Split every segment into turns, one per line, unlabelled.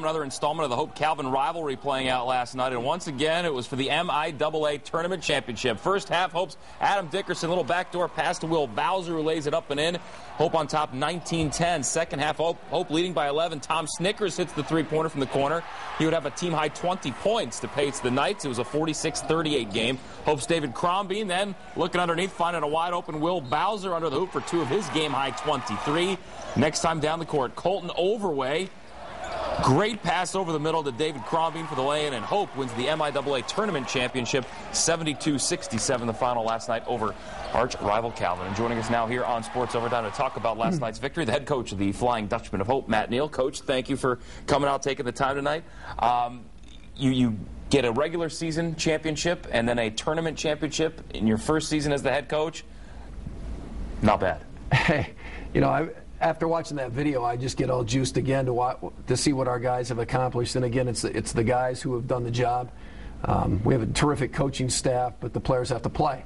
Another installment of the Hope-Calvin rivalry playing out last night, and once again it was for the MIAA Tournament Championship. First half, Hope's Adam Dickerson, little backdoor pass to Will Bowser, who lays it up and in. Hope on top 19-10. Second half, Hope leading by 11. Tom Snickers hits the three-pointer from the corner. He would have a team-high 20 points to pace the Knights. It was a 46-38 game. Hope's David Crombie then looking underneath, finding a wide-open Will Bowser under the hoop for two of his game-high 23. Next time down the court, Colton Overway. Great pass over the middle to David Crombie for the lay-in, and Hope wins the MIAA Tournament Championship 72-67, the final last night over arch rival Calvin. And joining us now here on Sports Overtime to talk about last night's victory, the head coach of the Flying Dutchman of Hope, Matt Neal. Coach, thank you for coming out, taking the time tonight. You get a regular season championship and then a tournament championship in your first season as the head coach. Not bad.
Hey, you know, after watching that video, I just get all juiced again to see what our guys have accomplished. And again, it's the guys who have done the job. We have a terrific coaching staff, but the players have to play,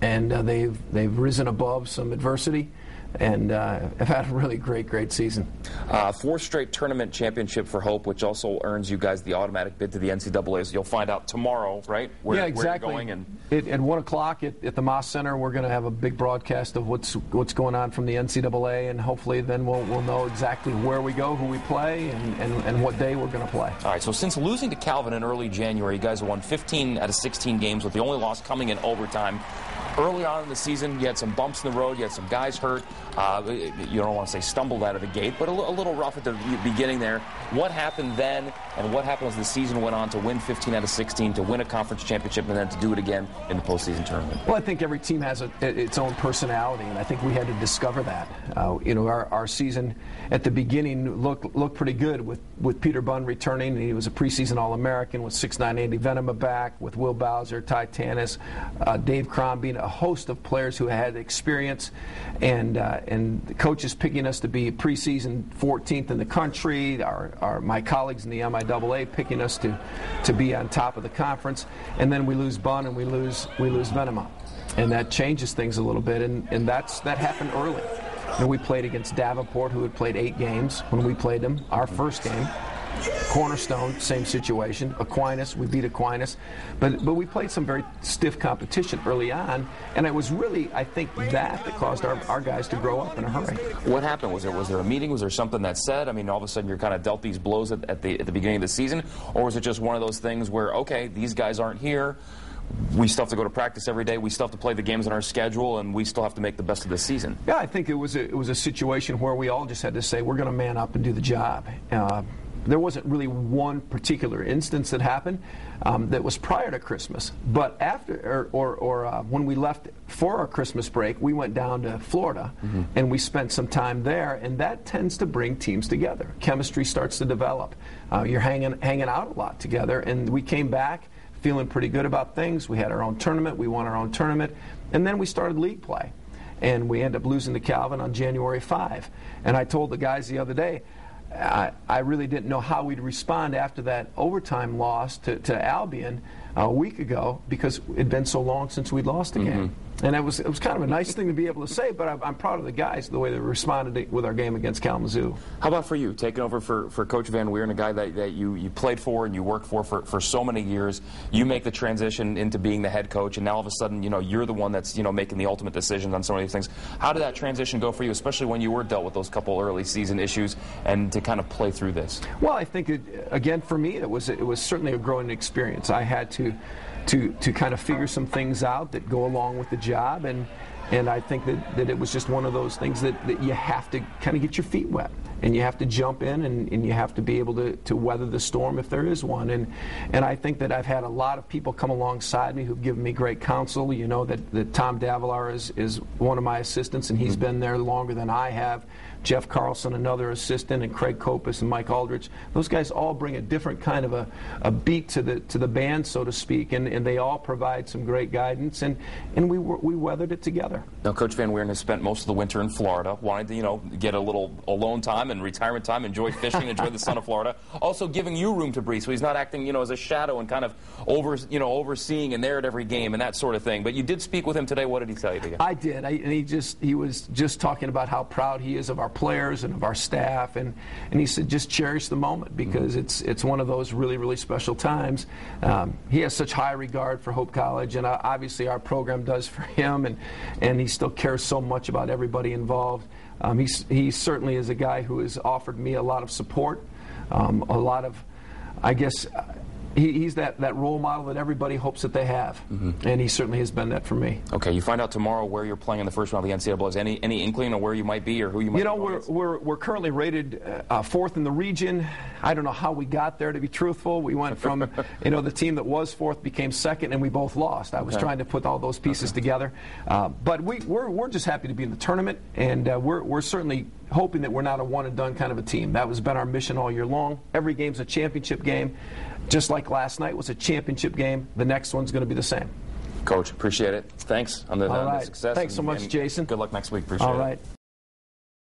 and they've risen above some adversity, and have had a really great season.
Fourth straight tournament championship for Hope, which also earns you guys the automatic bid to the NCAA. So you'll find out tomorrow, right?
Yeah, exactly.
Where you're going.
At 1 o'clock at the Moss Center, we're going to have a big broadcast of what's going on from the NCAA, and hopefully then we'll know exactly where we go, who we play, and what day we're going to play.
All right, so since losing to Calvin in early January, you guys have won 15 out of 16 games, with the only loss coming in overtime. Early on in the season, you had some bumps in the road, you had some guys hurt. You don't want to say stumbled out of the gate, but a little rough at the beginning there. What happened then, and what happened as the season went on to win 15 out of 16, to win a conference championship, and then to do it again in the postseason tournament?
Well, I think every team has its own personality, and I think we had to discover that. You know, our season at the beginning looked pretty good with Peter Bunn returning. He was a preseason All-American with 6'9" Andy Venema back, with Will Bowser, Ty Tanis, Dave Crombie, a host of players who had experience, and the coaches picking us to be preseason 14th in the country. My colleagues in the MIAA picking us to be on top of the conference, and then we lose Bunn and we lose Venema, and that changes things a little bit, and that happened early. And we played against Davenport, who had played 8 games when we played them, our first game. Cornerstone, same situation. Aquinas, we beat Aquinas, but we played some very stiff competition early on, and it was really, I think, that caused our guys to grow up in a hurry.
What happened? Was there a meeting? Was there something that said? I mean, all of a sudden you're kind of dealt these blows at the beginning of the season, or was it just one of those things where, okay, these guys aren't here, we still have to go to practice every day, we still have to play the games on our schedule, and we still have to make the best of the season?
Yeah, I think it was a situation where we all just had to say, we're going to man up and do the job. There wasn't really one particular instance that happened that was prior to Christmas, but after or when we left for our Christmas break, we went down to Florida, and we spent some time there, and that tends to bring teams together. Chemistry starts to develop. You're hanging out a lot together, and we came back feeling pretty good about things. We had our own tournament. We won our own tournament, and then we started league play, and we ended up losing to Calvin on January 5. And I told the guys the other day, I really didn't know how we'd respond after that overtime loss to Albion a week ago, because it had been so long since we'd lost a game. And it was kind of a nice thing to be able to say, but I'm proud of the guys, the way they responded with our game against Kalamazoo.
How about for you, taking over for Coach Van Weeren, a guy that you played for and you worked for so many years? You make the transition into being the head coach, and now all of a sudden, you know, you're the one that's, you know, making the ultimate decisions on some of these things. How did that transition go for you, especially when you were dealt with those couple early season issues, and to kind of play through this? Well,
I think, again, for me, it was certainly a growing experience. I had to kind of figure some things out that go along with the job, and I think that it was just one of those things that you have to kind of get your feet wet, and you have to jump in, and you have to be able to weather the storm if there is one. And I think that I've had a lot of people come alongside me who've given me great counsel. You know that Tom Davalar is one of my assistants, and he's been there longer than I have. Jeff Carlson, another assistant, and Craig Kopis and Mike Aldrich. Those guys all bring a different kind of a beat to the band, so to speak, and they all provide some great guidance, and we weathered it together.
Now, Coach Van Weeren has spent most of the winter in Florida, wanting to, you know, get a little alone time and retirement time, enjoy fishing, enjoy the sun of Florida, also giving you room to breathe, so he's not acting, you know, as a shadow and kind of overseeing and there at every game and that sort of thing. But you did speak with him today. What did he tell you again?
I did, and he was just talking about how proud he is of our players and of our staff, and he said just cherish the moment because it's one of those really, really special times. He has such high regard for Hope College, and obviously our program does for him, and he still cares so much about everybody involved. He certainly is a guy who has offered me a lot of support, a lot of, I guess, he's that role model that everybody hopes that they have, and he certainly has been that for me.
Okay, you find out tomorrow where you're playing in the first round of the NCAAs. Any inkling of where you might be or who you might be?
We're currently rated 4th in the region. I don't know how we got there, to be truthful. We went from, the team that was 4th became 2nd, and we both lost. I was trying to put all those pieces together. But we're just happy to be in the tournament, and we're certainly hoping that we're not a one-and-done kind of a team. That has been our mission all year long. Every game's a championship game. Just like last night was a championship game, the next one's going to be the same.
Coach, appreciate it. Thanks on the success.
Thanks so much, Jason.
Good luck next week. Appreciate it.
All right.